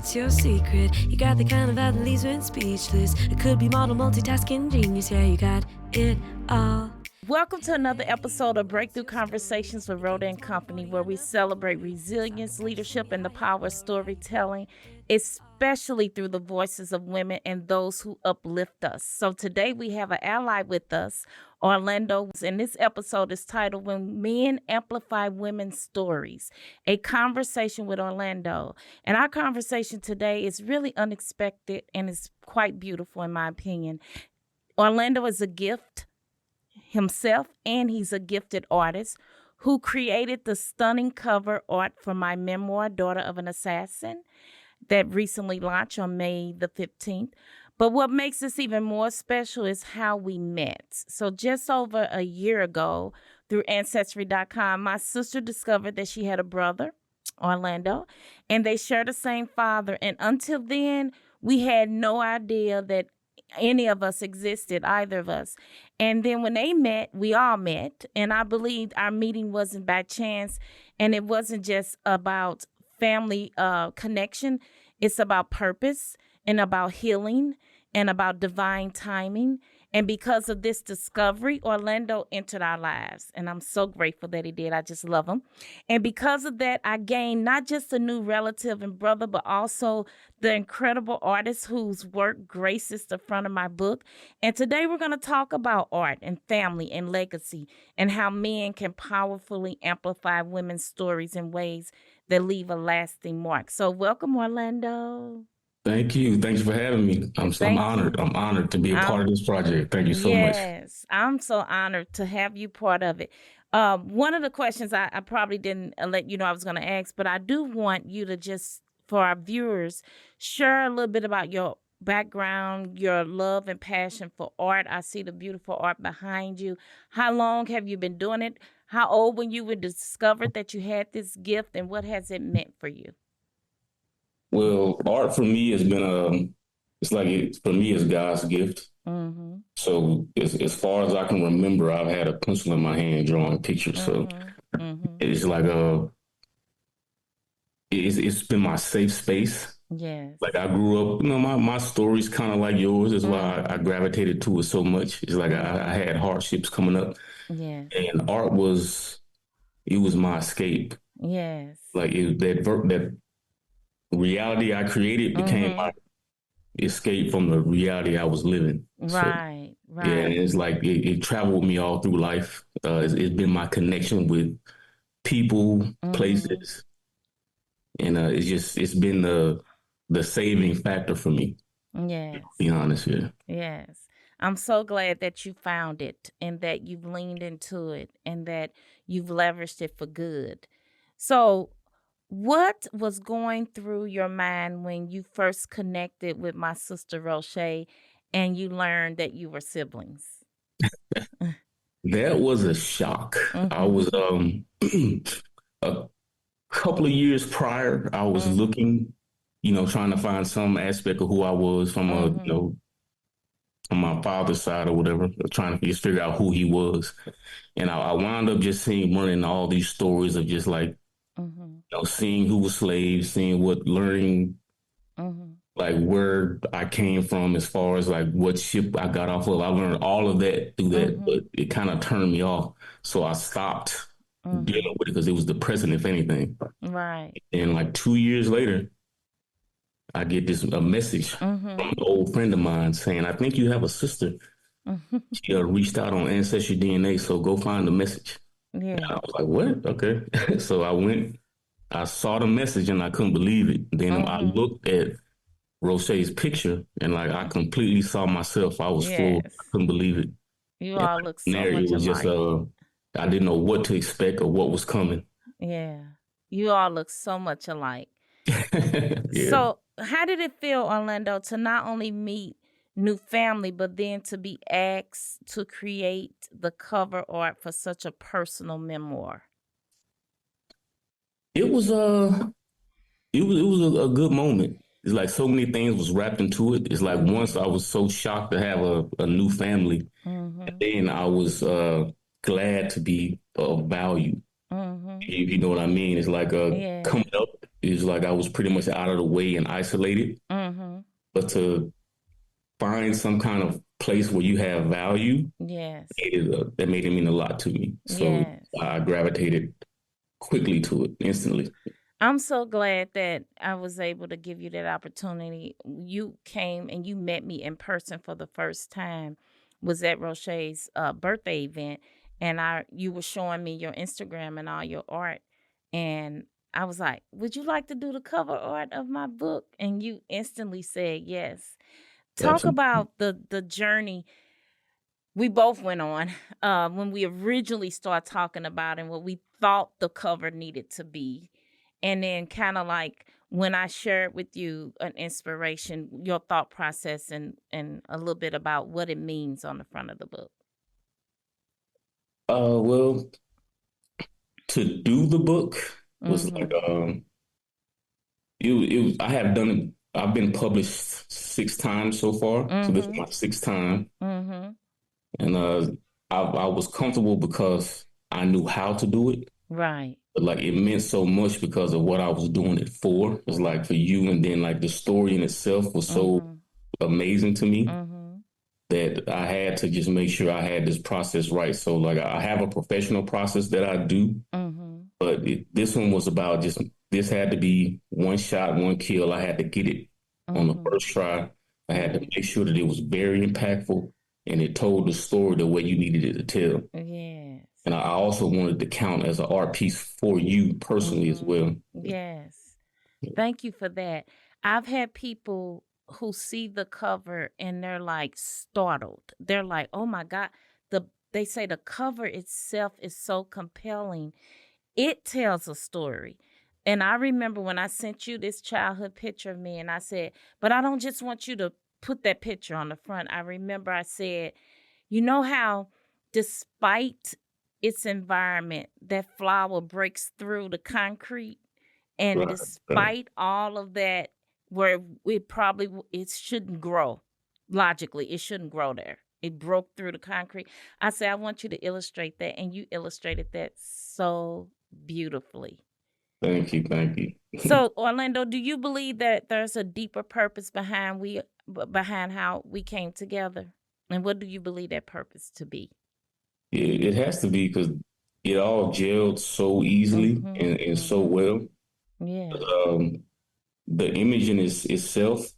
what's your secret? You got the kind of vibe that leaves men speechless. It could be model, multitasking genius. Yeah, you got it all. Welcome to another episode of Breakthrough Conversations with Rhoda Company, where we celebrate resilience, leadership, and the power of storytelling, especially through the voices of women and those who uplift us. So today we have an ally with us, Orlando, and this episode is titled When Men Amplify Women's Stories, a conversation with Orlando. And our conversation today is really unexpected and is quite beautiful in my opinion. Orlando is a gift himself, and he's a gifted artist who created the stunning cover art for my memoir, Daughter of an Assassin, that recently launched on May the 15th. But what makes this even more special is how we met. So just over a year ago, through Ancestry.com, my sister discovered that she had a brother, Orlando, and they share the same father. And until then, we had no idea that any of us existed, either of us. And then when they met, we all met. And I believed our meeting wasn't by chance. And it wasn't just about family connection. It's about purpose and about healing and about divine timing. And because of this discovery, Orlando entered our lives. And I'm so grateful that he did. I just love him. And because of that, I gained not just a new relative and brother, but also the incredible artist whose work graces the front of my book. And today we're going to talk about art and family and legacy and how men can powerfully amplify women's stories in ways that leave a lasting mark. So welcome, Orlando. Thank you. Thanks for having me. I'm honored. I'm honored to be a part of this project. Thank you so much. Yes, I'm so honored to have you part of it. One of the questions I probably didn't let you know I was going to ask, but I do want you to just, for our viewers, share a little bit about your background, your love and passion for art. I see the beautiful art behind you. How long have you been doing it? How old when you discovered that you had this gift, and what has it meant for you? Well, art for me has been for me it's God's gift. Mm-hmm. So as far as I can remember, I've had a pencil in my hand drawing pictures. So it's like it's been my safe space. Yes. Like I grew up, my story's kind of like yours. That's why I gravitated to it so much. It's like I had hardships coming up. Yes. And art was my escape. Yes. Like that reality I created became my escape from the reality I was living. Right, right. Yeah, and it's like it traveled me all through life. It's been my connection with people, places, and it's been the saving factor for me. Yes. To be honest, yeah. Yes. I'm so glad that you found it and that you've leaned into it and that you've leveraged it for good. So what was going through your mind when you first connected with my sister Roche and you learned that you were siblings? That was a shock. I was a couple of years prior, I was looking, trying to find some aspect of who I was from from my father's side or whatever, trying to just figure out who he was. And I wound up just running all these stories of just like, seeing who was slaves, learning like where I came from as far as like what ship I got off of. I learned all of that through that, but it kind of turned me off. So I stopped dealing with it because it was depressing, if anything. Right. And like 2 years later, I get a message from an old friend of mine saying, I think you have a sister. She reached out on Ancestry DNA, so go find the message. Yeah. And I was like, what? Okay. So I went, I saw the message and I couldn't believe it. Then I looked at Roche's picture and like I completely saw myself. I was full. I couldn't believe it. You all look so much it was alike. just I didn't know what to expect or what was coming. Yeah. You all look so much alike. Yeah. So how did it feel, Orlando, to not only meet new family, but then to be asked to create the cover art for such a personal memoir? It was a good moment. It's like so many things was wrapped into it. It's like once I was so shocked to have a new family, and then I was glad to be of value. You know what I mean? It's like coming up it's like I was pretty much out of the way and isolated. Mm-hmm. But to find some kind of place where you have value, Yes. that made it mean a lot to me. So Yes. I gravitated quickly to it instantly. I'm so glad that I was able to give you that opportunity. You came and you met me in person for the first time. Was at Rochet's birthday event, and you were showing me your Instagram and all your art, and I was like, "Would you like to do the cover art of my book?" And you instantly said yes. Talk Absolutely. about the journey we both went on when we originally started talking about and what we thought the cover needed to be. And then kind of like when I shared with you an inspiration, your thought process and a little bit about what it means on the front of the book. Well, to do the book was like Mm-hmm. I have done it. I've been published 6 times so far, so this is Mm-hmm. my sixth time, Mm-hmm. and I was comfortable because I knew how to do it. Right. But like it meant so much because of what I was doing it for. It's like for you, and then like the story in itself was so Mm-hmm. amazing to me Mm-hmm. that I had to just make sure I had this process right. So like I have a professional process that I do, Mm-hmm. but this one was about just this had to be one shot, one kill. I had to get it on the Mm-hmm. first try. I had to Right. make sure that it was very impactful and it told the story the way you needed it to tell. Yes. And I also wanted to count as an art piece for you personally as Mm-hmm. well. Yes. Thank you for that. I've had people who see the cover and they're like startled. They're like, "Oh my God." They say the cover itself is so compelling. It tells a story. And I remember when I sent you this childhood picture of me and I said, "But I don't just want you to put that picture on the front." I remember I said, "You know how despite its environment, that flower breaks through the concrete?" And Right, right. despite all of that, where it shouldn't grow. Logically, it shouldn't grow there. It broke through the concrete. I say, I want you to illustrate that. And you illustrated that so beautifully. Thank you, thank you. So, Orlando, do you believe that there's a deeper purpose behind how we came together? And what do you believe that purpose to be? It has to be because it all gelled so easily Mm-hmm. and so Mm-hmm. well. Yes. Um, the image in itself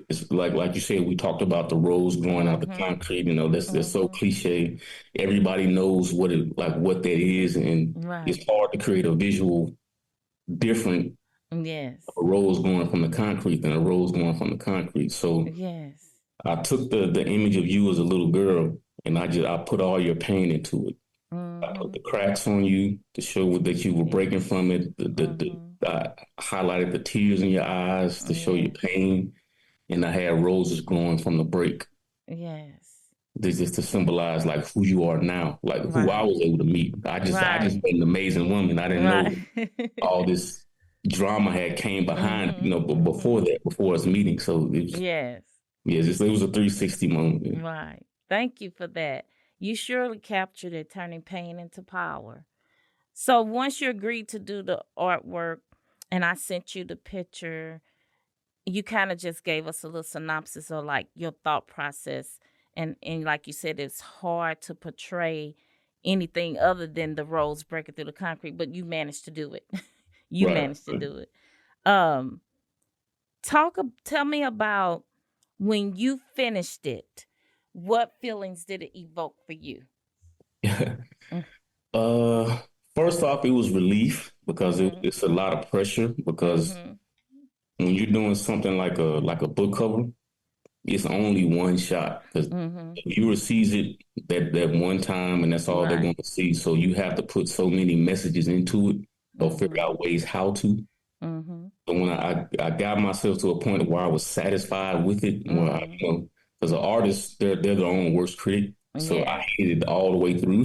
is like you said, we talked about the rose growing out the Mm-hmm. concrete. You know, that's so Mm-hmm. cliche. Everybody knows what that is, and Right. it's hard to create a visual different Yes. a rose growing from the concrete than a rose growing from the concrete. So Yes. I took the image of you as a little girl, and I put all your pain into it. I put Mm-hmm. the cracks on you to show that you were breaking Yes. from it. Mm-hmm. I highlighted the tears in your eyes to show your Yes. pain, and I had roses growing from the break. Yes. This is to symbolize like who you are now, like who I Right. was able to meet. I just Right. met an amazing woman. I didn't know Right. all this drama had came behind, Mm-hmm. but before Mm-hmm. that, before us meeting. So Yes. it was a 360 moment. Right. Thank you for that. You surely captured it, turning pain into power. So once you agreed to do the artwork and I sent you the picture, you kind of just gave us a little synopsis of like your thought process. And like you said, it's hard to portray anything other than the rose breaking through the concrete, but you managed to do it. You Right. managed to do it. Um, tell me about when you finished it. What feelings did it evoke for you? Mm, uh, First off, it was relief because mhm. it's a lot of pressure because Mhm. when you're doing something like a book cover, it's only one shot because Mhm. the viewer sees it that one time and that's all they're going Right. to see. So you have to put so many messages into it or figure Mhm. out ways how to. Mhm. So when I got myself to a point where I was satisfied with it, where Mhm. because the artists they're their own worst critic, so I Yes. hated it all the way through.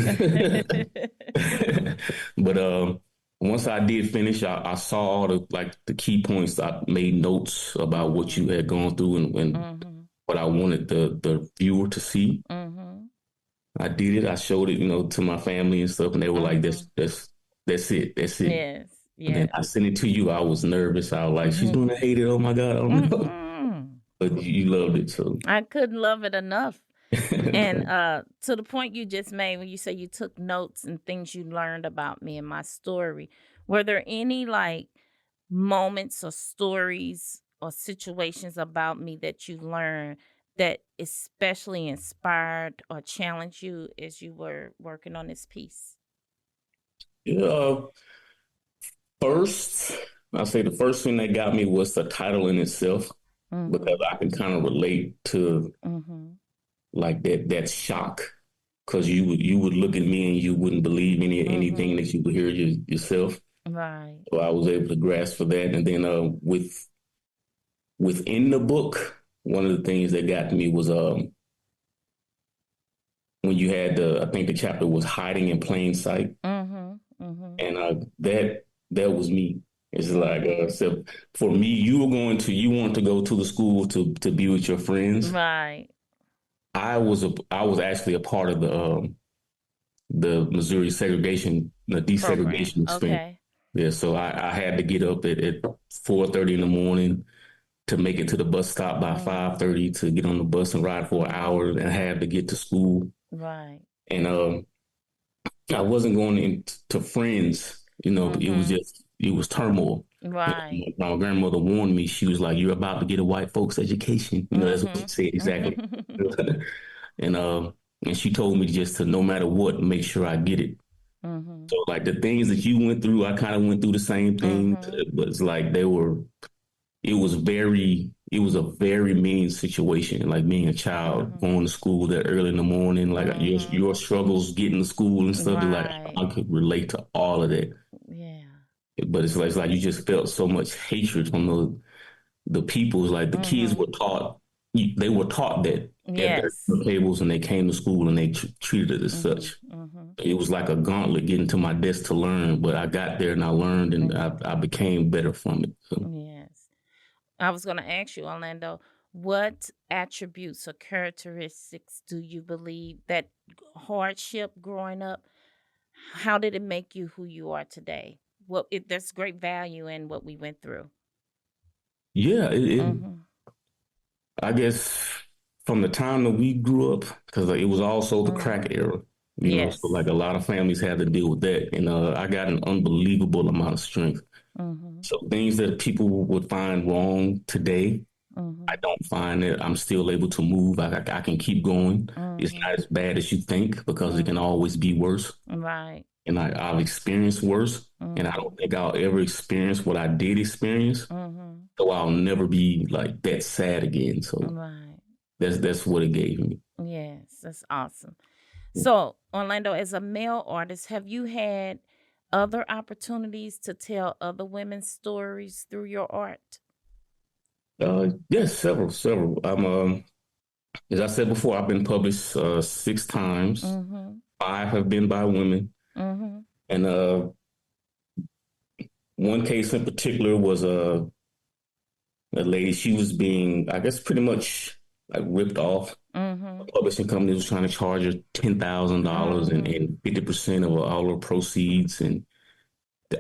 But once I did finish, I saw all the key points. I made notes about what you Mhm. had gone through and Mhm. what I wanted the viewer to see. Mhm. I did it. I showed it, to my family and stuff, and they were like, Mhm. That's it. That's it." Yes. And then Yeah. I sent it to you. I was nervous. I was like, she's gonna hate it. Oh my God, I don't know. Mm-mm. But you loved it, so I couldn't love it enough. And thank to the point you just made when you say you took notes and things you learned about me and my story, were there any like moments or stories or situations about me that you learned that especially inspired or challenged you as you were working on this piece? you. First, I'll say the first thing that got me was the title in itself because Mm-hmm. I can kind of relate to Mm-hmm. like that shock because you would look at me and you wouldn't believe anything Mm-hmm. that you would hear yourself. Right. So I was able to grasp for that, and then within the book, one of the things that got me was when you had I think the chapter was hiding in plain sight, Mm-hmm. Mm-hmm. and that was me. It's like Mm-hmm. so for me, you want to go to the school to be with your friends. Right. I was actually a part of the Missouri the Program. desegregation experience. Okay. Yeah, so I had to get up at 4:30 in the morning to make it to the bus stop by Mm-hmm. 5:30 to get on the bus and ride for an Mm-hmm. hour and have to get to school. Right. And I wasn't going into friends, Mm-hmm. it was turmoil. Right. My grandmother warned me. She was like, "You're about to get a white folks education." That's what she said exactly. Mm-hmm. and and she told me just to no matter what, make sure I get it. Mm-hmm. So like the things that you went through, I kind of went through the same thing, Mm-hmm. but it's like it was a very mean situation. Like being a child Mm-hmm. going to school that early in the morning, like Mm-hmm. your struggles getting to school and stuff. Like Right. I could relate to all of that. Yeah. But it's like you just felt so much hatred from the people. It's like the kids Mm-hmm. were taught they were taught that at their Yes. tables, and they came to school and they treated it as Mm-hmm. such. Mm-hmm. It was like a gauntlet getting to my desk to learn, but I got there and I learned and Mm-hmm. I became better from it. So, Yes. I was going to ask you, Orlando, what attributes or characteristics do you believe that hardship growing up, how did it make you who you are today? There's great value in what we went through. yeah, Mm-hmm. I guess from the time that we grew up, because it was also the Mm-hmm. crack era, so Yes. like a lot of families had to deal with that. And I got an unbelievable amount of strength. Mm-hmm. So things that people would find wrong today, I Mm-hmm. don't find it. I'm still able to move. I can keep going. It's Mm-hmm. not as bad as you think because it can Mm-hmm. always be worse. Right. And I've experienced worse, and I Mm-hmm. don't think I'll ever experience what I did experience. Mm-hmm. So I'll never be like that sad again. So Right. that's what it gave me. Yes, that's awesome. So, Orlando, as a male artist, have you had other opportunities to tell other women's stories through your art? Yes, several. As I said before, I've been published 6 times. Mm-hmm. 5 have been by women, Mm-hmm. and one case in particular was a lady. She was being, I guess, pretty much like ripped off. A Mm-hmm. publishing company was trying to charge her $10,000 and Mm-hmm. 50% of all her proceeds, and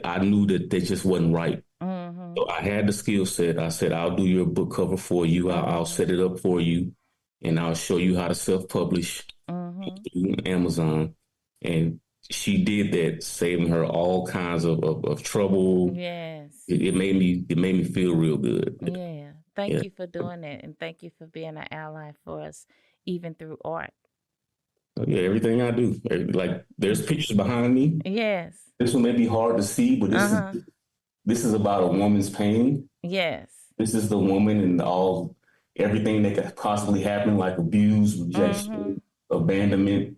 I knew that just wasn't right. Mm-hmm. So I had the skill set. I said, I'll do your book cover for you. I'll Mm-hmm. set it up for you, and I'll show you how to self-publish Mm-hmm. through Amazon. And she did that, saving her all kinds of trouble. Yes. It made me feel real good. Yeah. Thank Yeah. you for doing that, and thank you for being an ally for us, even through art. Yeah, everything I do. Like there's pictures behind me. Yes. This one may be hard to see, but Uh-huh. this is about a woman's pain. Yes. This is the woman and everything that could possibly happen, like abuse, Mm-hmm. rejection, abandonment,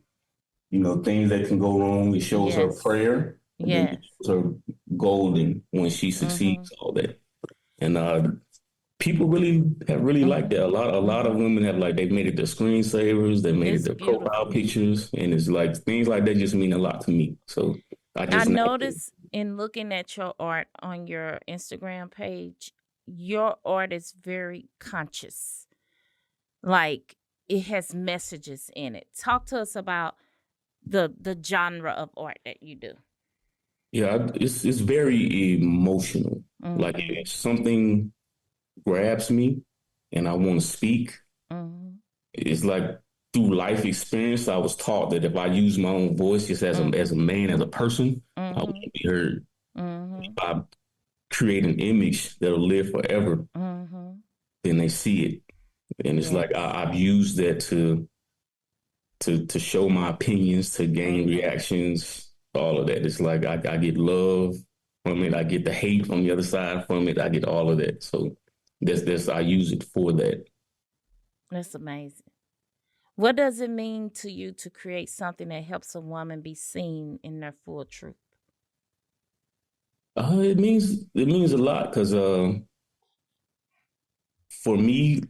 things that can go wrong. It shows her Yes. prayer, and then it Yes. shows her golden when she Mm-hmm. succeeds, all that. And people have really liked Mm-hmm. that. A lot of Mm-hmm. women have like they've made it their screensavers, they made it It's their profile beautiful. pictures, and it's like things like that just mean a lot to me. So I I just naturally, noticed in looking at your art on your Instagram page, your art is very conscious. Like it has messages in it. Talk to us about the genre of art that you do. Yeah, it's very emotional. Like Mm-hmm. if something grabs me and I want to speak, Mm-hmm. it's like through life experience, I was taught that if I use my own voice just as a Mm-hmm. man, as a person, I Mm-hmm. won't be heard. Mm-hmm. If I create an image that'll live forever, Mm-hmm. then they see it. And it's like Yes. I've used that to show my opinions, to gain Mm-hmm. reactions, all of that. It's like I get love from it, I get the hate from the other side from it, I get all of that. So that's I use it for that. That's amazing. What does it mean to you to create something that helps a woman be seen in their full truth? It means a lot because for me,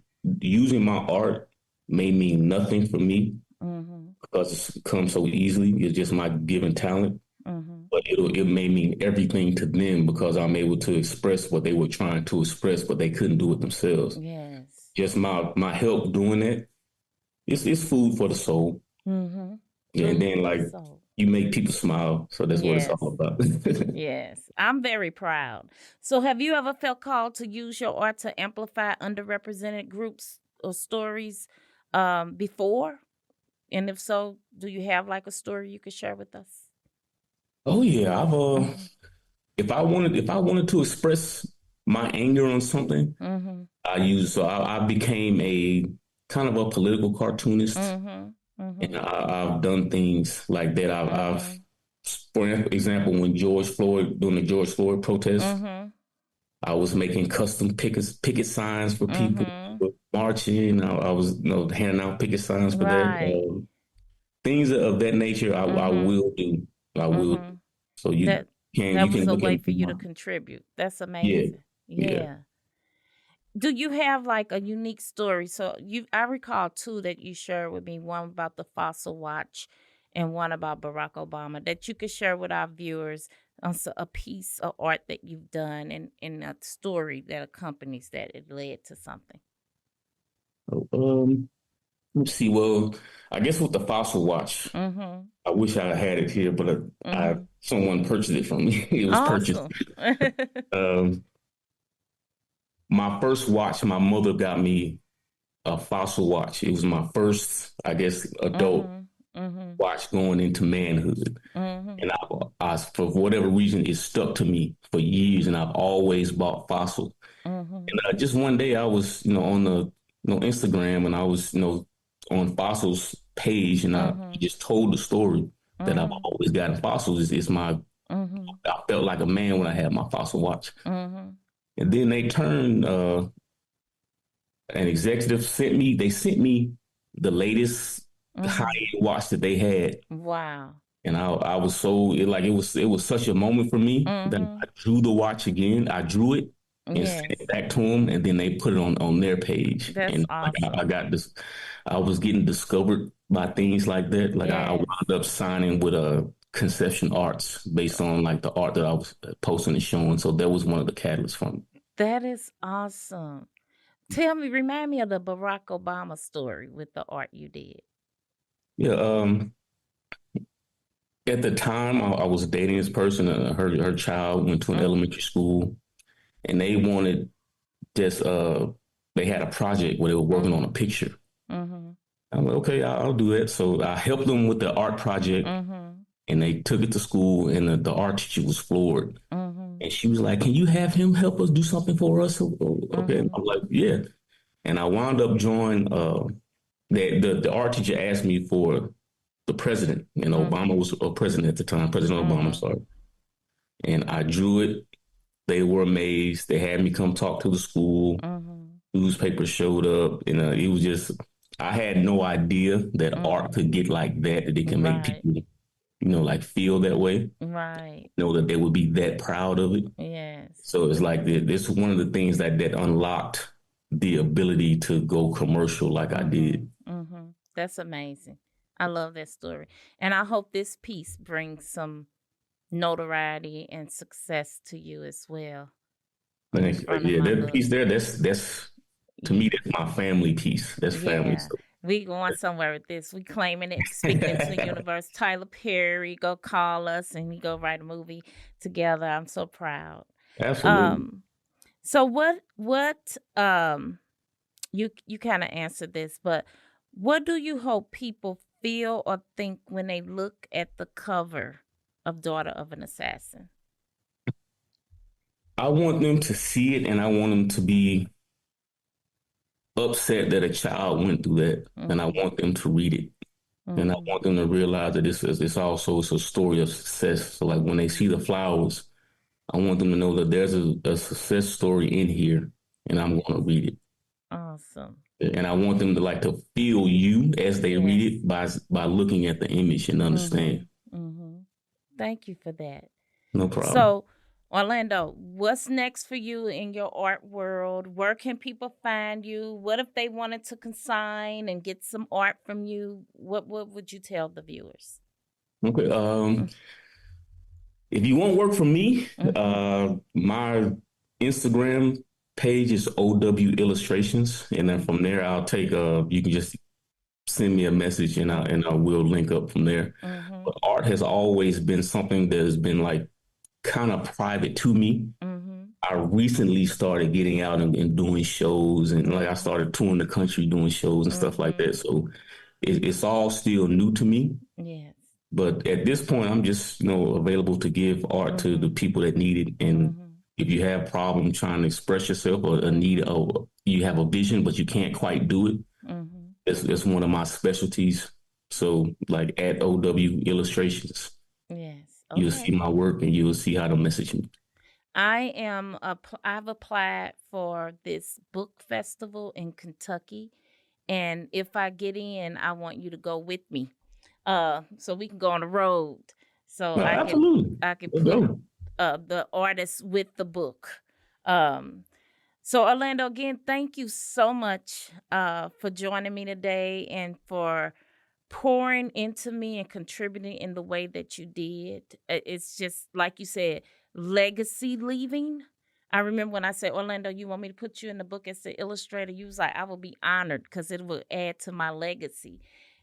using my art may mean nothing for me Mm-hmm. because it's come so easily. It's just my given talent. Mm-hmm. But it may mean everything to them because I'm able to express what they were trying to express, but they couldn't do it themselves. Yes. Just my help doing it, it's food for the soul. Mm-hmm. And Food then for the like soul. you make people smile. So that's what it's all Yes. about. Yes. I'm very proud. So have you ever felt called to use your art to amplify underrepresented groups or stories before? And if so, do you have like a story you could share with us? Oh yeah. I've Mm-hmm. if I wanted to express my anger on something, Mm-hmm. I became a kind of a political cartoonist, Mm-hmm. Mm-hmm. and I've done things like that. I've Mm-hmm. for example, when during the George Floyd protest, Mm-hmm. I was making custom picket signs for people Mm-hmm. who were marching. I was handing out picket signs for that. Right. Things of that nature. I Mm-hmm. will do. I will. Mm-hmm. So you That can that you was can a look at way it. for you to contribute. That's Yeah, amazing. yeah. Yeah. Do you have like a unique story? So I recall two that you shared with me, one about the fossil watch and one about Barack Obama that you could share with our viewers on a piece of art that you've done and a story that accompanies that it led to something. So, let's see. Well, I guess with the fossil watch, Mm-hmm. I wish I had it here, but I Mm-hmm. someone purchased it from me. It was purchased. Awesome. Um, my first watch, my mother got me a fossil watch. It was my first, I guess, adult Mm-hmm. Mm-hmm. watch going into manhood. Mm-hmm. And for whatever reason, it stuck to me for years, and I've always bought fossil. Mm-hmm. And just one day, I was, on the, Instagram, and I was, on fossil's page, and he Mm-hmm. just told the story that I've Mm-hmm. always gotten fossils. It's my, Mm-hmm. I felt like a man when I had my fossil watch. Mm-hmm. And then they turned, an executive they sent me the latest high Mm-hmm. end watch that they had. Wow. And I was so it was such a moment for me that Mm-hmm. I drew the watch again. I drew it and sent Yes. it back to them, and then they put it on their page. That's And like I awesome. got this, I was getting discovered by things like that. Like I Yes. wound up signing with a Conception Arts based on like the art that I was posting and showing. So that was one of the catalysts for me. That is awesome. Remind me of the Barack Obama story with the art you did. Yeah. At the time, I was dating this person. Her child went to an Mm-hmm. elementary school, and they wanted just they had a project where they were working on a Mm-hmm. picture. Mm-hmm. I'm like, okay, I'll do that. So I helped them with the art project, Mm-hmm. and they took it to school, and the art teacher was floored, Mm-hmm. and she was like, "Can you have him help us do something for us?" Okay, and Mm-hmm. I'm like, "Yeah," and I wound up joining. The art teacher asked me for the president, and Obama Mm-hmm. was a president at the time, President Obama. I'm Mm-hmm. sorry, and I drew it. They were amazed. They had me come talk to the school. Mm-hmm. Newspapers showed up, and it was just, I had no idea that art Mm-hmm. could get like that, that it can make Right. people, like feel that way, Right. that they would be that proud of it. Yes. So it's like this is one of the things that unlocked the ability to go commercial like I Mm-hmm. did. Mm-hmm. That's amazing. I love that story. And I hope this piece brings some notoriety and success to you as well in front of Yeah, my that look. piece there, that's to me, that's my family piece. That's family Yeah. stuff. We going somewhere with this. We claiming it, speaking into the universe. Tyler Perry, go call us and we go write a movie together. I'm so proud. Absolutely. So what you kind of answered this, but what do you hope people feel or think when they look at the cover of Daughter of an Assassin? I want them to see it, and I want them to be upset that a child went through that, and I want them to read it, and I want them to realize that it's also it's a story of success. So like when they see the flowers, I want them to know that there's a success story in here, and I'm going to read it. Awesome. And I want them to like to feel you as they read it by looking at the image and understand. Thank you for that. No problem. So, Orlando, what's next for you in your art world? Where can people find you? What if they wanted to consign and get some art from you? What would you tell the viewers? Okay. If you want work from me, my Instagram page is OW Illustrations, and then from there I'll take you can just send me a message and I will link up from there. But art has always been something that has been like kind of private to me. I recently started getting out and doing shows, and like I started touring the country doing shows and stuff like that. So it's all still new to me. Yes. But at this point, I'm just available to give art to the people that need it. And if you have a problem trying to express yourself or a need, or you have a vision but you can't quite do it, it's one of my specialties. So like at OW Illustrations, yes, you'll see my work and you'll see how to message me. I've applied for this book festival in Kentucky, and if I get in, I want you to go with me, so we can go on the road. So absolutely, I can put the artist with the book. So Orlando, again, thank you so much for joining me today and for pouring into me and contributing in the way that you did. It's just like you said, legacy leaving. I remember when I said, Orlando, you want me to put you in the book as the illustrator? You was like, I will be honored because it will add to my legacy.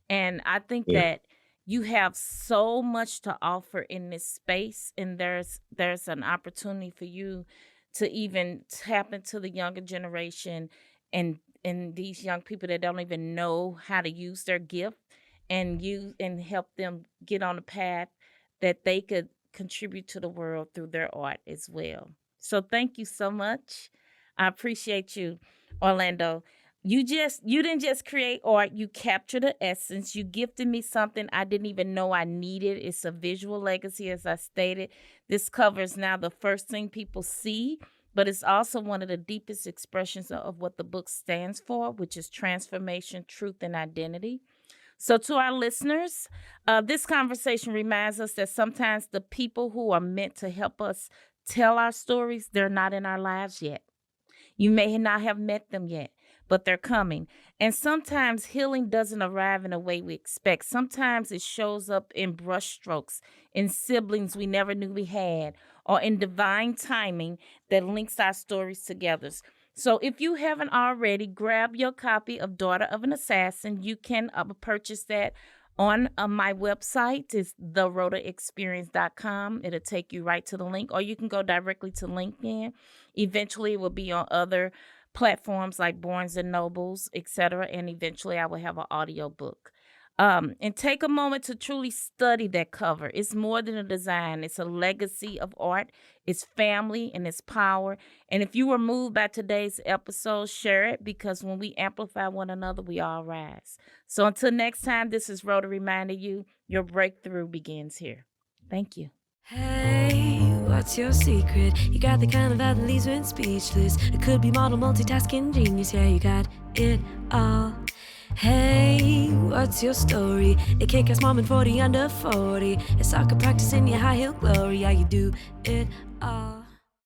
And I think that you have so much to offer in this space, and there's an opportunity for you to even tap into the younger generation and these young people that don't even know how to use their gift, and help them get on a path that they could contribute to the world through their art as well. So thank you so much. I appreciate you, Orlando. You didn't just create art, you captured the essence. You gifted me something I didn't even know I needed. It's a visual legacy, as I stated. This cover is now the first thing people see, but it's also one of the deepest expressions of what the book stands for, which is transformation, truth, and identity. So to our listeners, this conversation reminds us that sometimes the people who are meant to help us tell our stories, they're not in our lives yet. You may not have met them yet, but they're coming. And sometimes healing doesn't arrive in a way we expect. Sometimes it shows up in brushstrokes, in siblings we never knew we had, or in divine timing that links our stories together. So if you haven't already, grab your copy of Daughter of an Assassin. You can purchase that on my website. It's therhodaexperience.com. It'll take you right to the link, or you can go directly to LinkedIn. Eventually, it will be on other platforms like Barnes and Nobles, etc. And eventually, I will have an audio book. And take a moment to truly study that cover. It's more than a design. It's a legacy of art. It's family and it's power. And if you were moved by today's episode, share it, because when we amplify one another, we all rise. So until next time, this is Rhoda reminding you, your breakthrough begins here. Thank you. Hey, what's your secret? You got the kind of vibe that leaves me speechless. It could be model multitasking genius. Yeah, you got it all. Hey, what's your story? A kick-ass mom and 40 under 40. A soccer practice in your high heel glory. Yeah, you do it all.